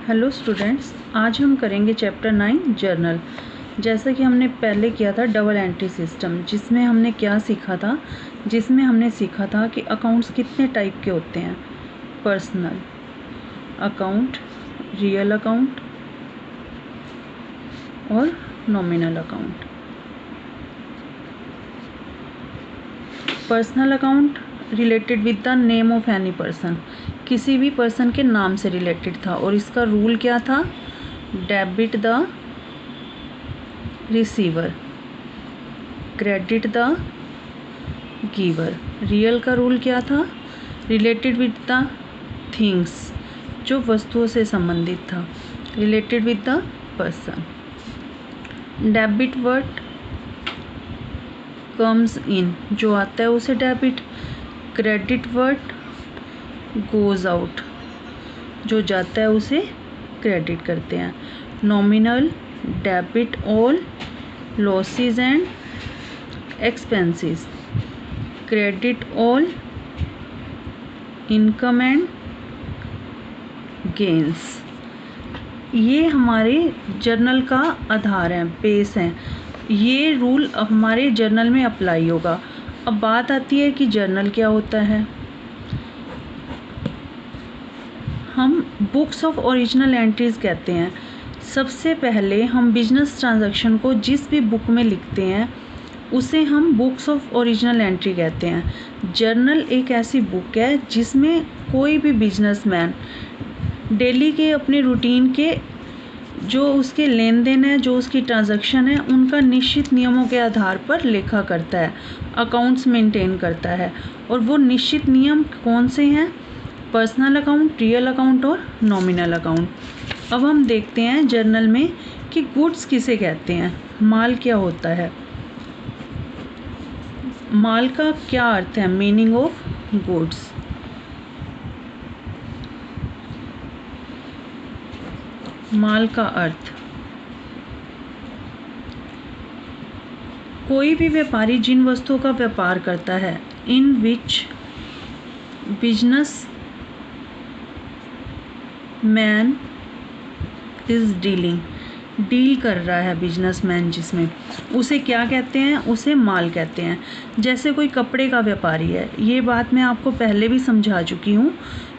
Hello students, आज हम करेंगे चैप्टर 9 जर्नल। जैसा कि हमने पहले किया था डबल एंट्री सिस्टम, जिसमें हमने क्या सीखा था। जिसमें हमने सीखा था कि अकाउंट्स कितने टाइप के होते हैं। पर्सनल अकाउंट, रियल अकाउंट और nominal account. Personal account related with the name of any person, किसी भी पर्सन के नाम से रिलेटेड था और इसका रूल क्या था, debit the receiver, credit the giver. Real का रूल क्या था, रिलेटेड विद द थिंग्स, जो वस्तुओं से संबंधित था, related with the person. Debit word comes in, जो आता है उसे debit. Credit word goes out, जो जाता है उसे क्रेडिट करते हैं। Nominal debit all losses and expenses, credit all income and gains. ये हमारे जर्नल का आधार है, बेस है। ये रूल हमारे जर्नल में अप्लाई होगा। अब बात आती है कि जर्नल क्या होता है। हम बुक्स ऑफ ओरिजिनल एंट्रीज कहते हैं। सबसे पहले हम बिजनेस ट्रांजैक्शन को जिस भी बुक में लिखते हैं उसे हम बुक्स ऑफ ओरिजिनल एंट्री कहते हैं। जर्नल एक ऐसी बुक है जिसमें कोई भी बिजनेसमैन डेली के अपने रूटीन के जो उसके लेन देन है, जो उसकी ट्रांजैक्शन है, उनका निश्चित नियमों के आधार पर लेखा करता है, अकाउंट्स मेंटेन करता है। और वो निश्चित नियम कौन से हैं, पर्सनल अकाउंट, रियल अकाउंट और नॉमिनल अकाउंट। अब हम देखते हैं जर्नल में कि गुड्स किसे कहते हैं, माल क्या होता है, माल का क्या अर्थ है, मीनिंग ऑफ गुड्स। माल का अर्थ, कोई भी व्यापारी जिन वस्तुओं का व्यापार करता है, in which business man is dealing, deal कर रहा है बिजनेसमैन जिसमें, उसे क्या कहते हैं, उसे माल कहते हैं। जैसे कोई कपड़े का व्यापारी है, ये बात मैं आपको पहले भी समझा चुकी हूँ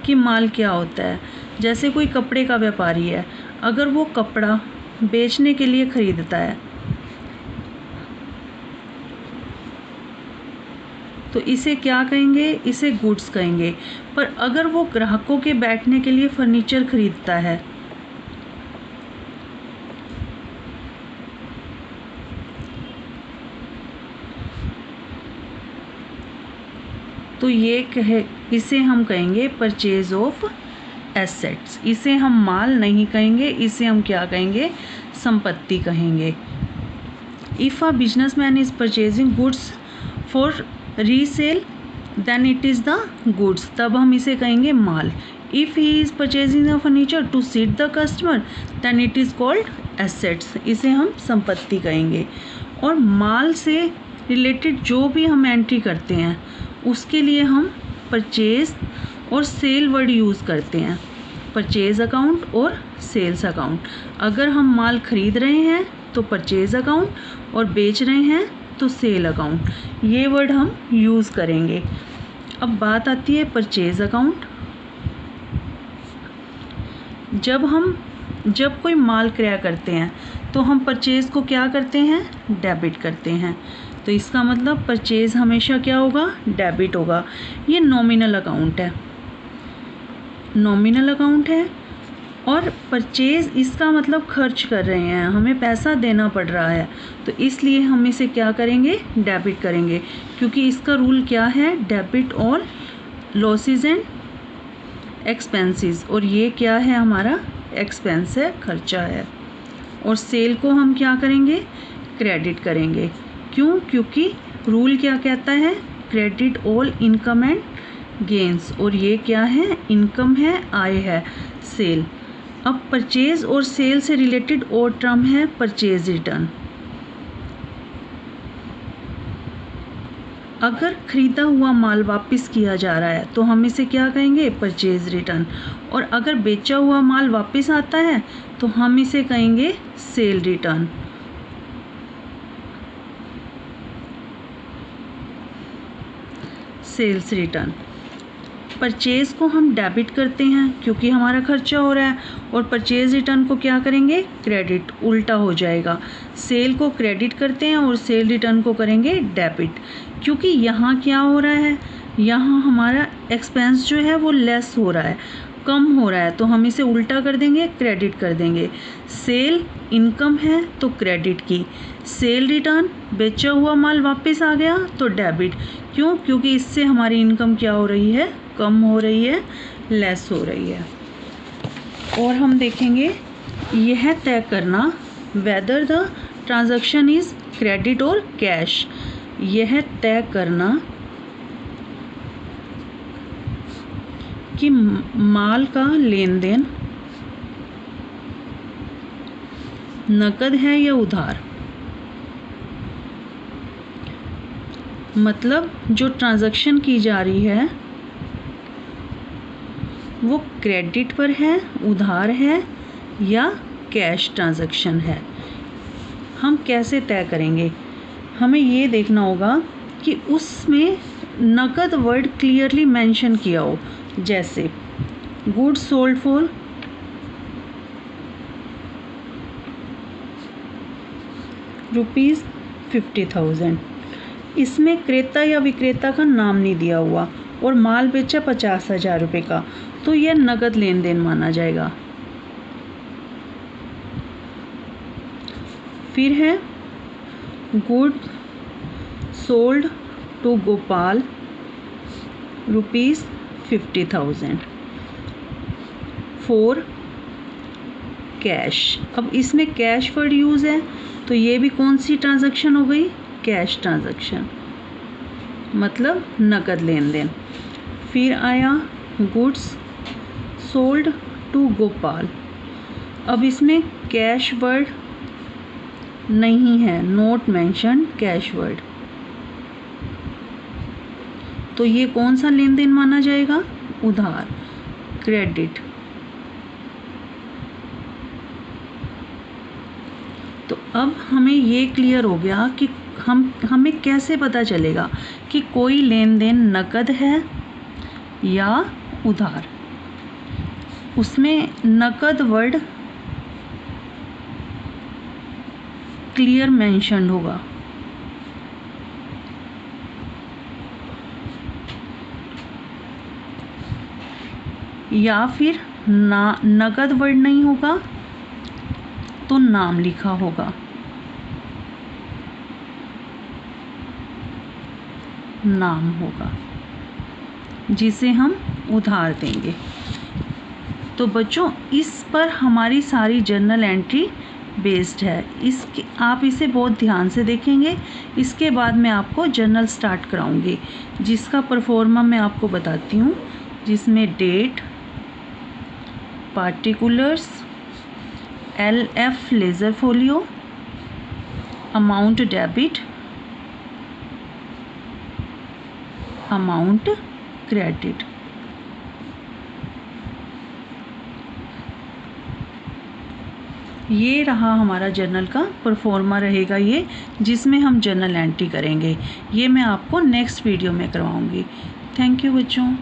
कि माल क्या होता है। जैसे कोई कपड़े का व्यापारी है, अगर वो कपड़ा बेचने के लिए खरीदता है तो इसे क्या कहेंगे, इसे गुड्स कहेंगे। पर अगर वो ग्राहकों के बैठने के लिए फर्नीचर खरीदता है तो इसे हम कहेंगे परचेज ऑफ एसेट्स। इसे हम माल नहीं कहेंगे, इसे हम क्या कहेंगे, संपत्ति कहेंगे। If a businessman is purchasing goods for resale then it is the goods, तब हम इसे कहेंगे माल। If he is purchasing the furniture to seat the customer then it is called assets, इसे हम संपत्ति कहेंगे। और माल से रिलेटेड जो भी हम एंट्री करते हैं उसके लिए हम परचेज और सेल वर्ड यूज़ करते हैं, परचेज अकाउंट और सेल्स अकाउंट। अगर हम माल खरीद रहे हैं तो परचेज अकाउंट और बेच रहे हैं तो सेल अकाउंट, ये वर्ड हम यूज़ करेंगे। अब बात आती है परचेज अकाउंट। जब कोई माल क्रय करते हैं तो हम परचेज को क्या करते हैं, डेबिट करते हैं। तो इसका मतलब परचेज हमेशा क्या होगा, डेबिट होगा। ये नॉमिनल अकाउंट है, नॉमिनल अकाउंट है। और परचेज इसका मतलब खर्च कर रहे हैं, हमें पैसा देना पड़ रहा है, तो इसलिए हम इसे क्या करेंगे, डेबिट करेंगे। क्योंकि इसका रूल क्या है, debit all losses and expenses, और ये क्या है, हमारा एक्सपेंस है, खर्चा है। और सेल को हम क्या करेंगे, क्रेडिट करेंगे। क्यों, क्योंकि रूल क्या कहता है, credit all income and gains, और ये क्या है, इनकम है, आय है, सेल। अब परचेज और सेल से रिलेटेड और टर्म है परचेज रिटर्न। अगर ख़रीदा हुआ माल वापस किया जा रहा है तो हम इसे क्या कहेंगे, परचेज़ रिटर्न। और अगर बेचा हुआ माल वापस आता है तो हम इसे कहेंगे sale return. Sales return. Purchase को हम डेबिट करते हैं क्योंकि हमारा खर्चा हो रहा है, और परचेज़ रिटर्न को क्या करेंगे, क्रेडिट, उल्टा हो जाएगा। सेल को क्रेडिट करते हैं और सेल रिटर्न को करेंगे डेबिट, क्योंकि यहाँ क्या हो रहा है, यहाँ हमारा एक्सपेंस जो है वो लेस हो रहा है, कम हो रहा है, तो हम इसे उल्टा कर देंगे, क्रेडिट कर देंगे। सेल इनकम है तो क्रेडिट की, सेल रिटर्न बेचा हुआ माल वापस आ गया तो डेबिट। क्यों, क्योंकि इससे हमारी इनकम क्या हो रही है, कम हो रही है, लेस हो रही है। और हम देखेंगे यह तय करना whether the transaction is credit और कैश। यह तय करना कि माल का लेन देन नकद है या उधार। मतलब जो ट्रांजैक्शन की जा रही है वो क्रेडिट पर है, उधार है या कैश ट्रांजैक्शन है। हम कैसे तय करेंगे, हमें ये देखना होगा कि उसमें नकद वर्ड क्लियरली मेंशन किया हो, जैसे गुड्स सोल्ड फॉर ₹50,000। इसमें क्रेता या विक्रेता का नाम नहीं दिया हुआ और माल बेचा 50,000 रुपये का, तो यह नकद लेन देन माना जाएगा। फिर है good sold to Gopal ₹50,000 for cash. अब इसमें कैश वर्ड यूज़ है तो ये भी कौन सी ट्रांजैक्शन हो गई, कैश ट्रांजैक्शन, मतलब नकद लेन देन। फिर आया गुड्स सोल्ड टू गोपाल। अब इसमें कैश वर्ड नहीं है, नोट मेंशन कैश वर्ड, तो ये कौन सा लेन देन माना जाएगा, उधार, क्रेडिट। तो अब हमें ये क्लियर हो गया कि हमें कैसे पता चलेगा कि कोई लेन देन नकद है या उधार। उसमें नकद वर्ड क्लियर मेंशन होगा, या फिर नकद वर्ड नहीं होगा तो नाम लिखा होगा, नाम होगा जिसे हम उधार देंगे। तो बच्चों इस पर हमारी सारी जर्नल एंट्री बेस्ड है। इसके आप इसे बहुत ध्यान से देखेंगे। इसके बाद मैं आपको जर्नल स्टार्ट कराऊंगी, जिसका परफॉर्मा मैं आपको बताती हूँ, जिसमें date, particulars, LF ledger folio, amount debit, amount credit. ये रहा हमारा जर्नल का परफॉर्मा रहेगा ये, जिसमें हम जर्नल एंट्री करेंगे। ये मैं आपको नेक्स्ट वीडियो में करवाऊंगी। थैंक यू बच्चों।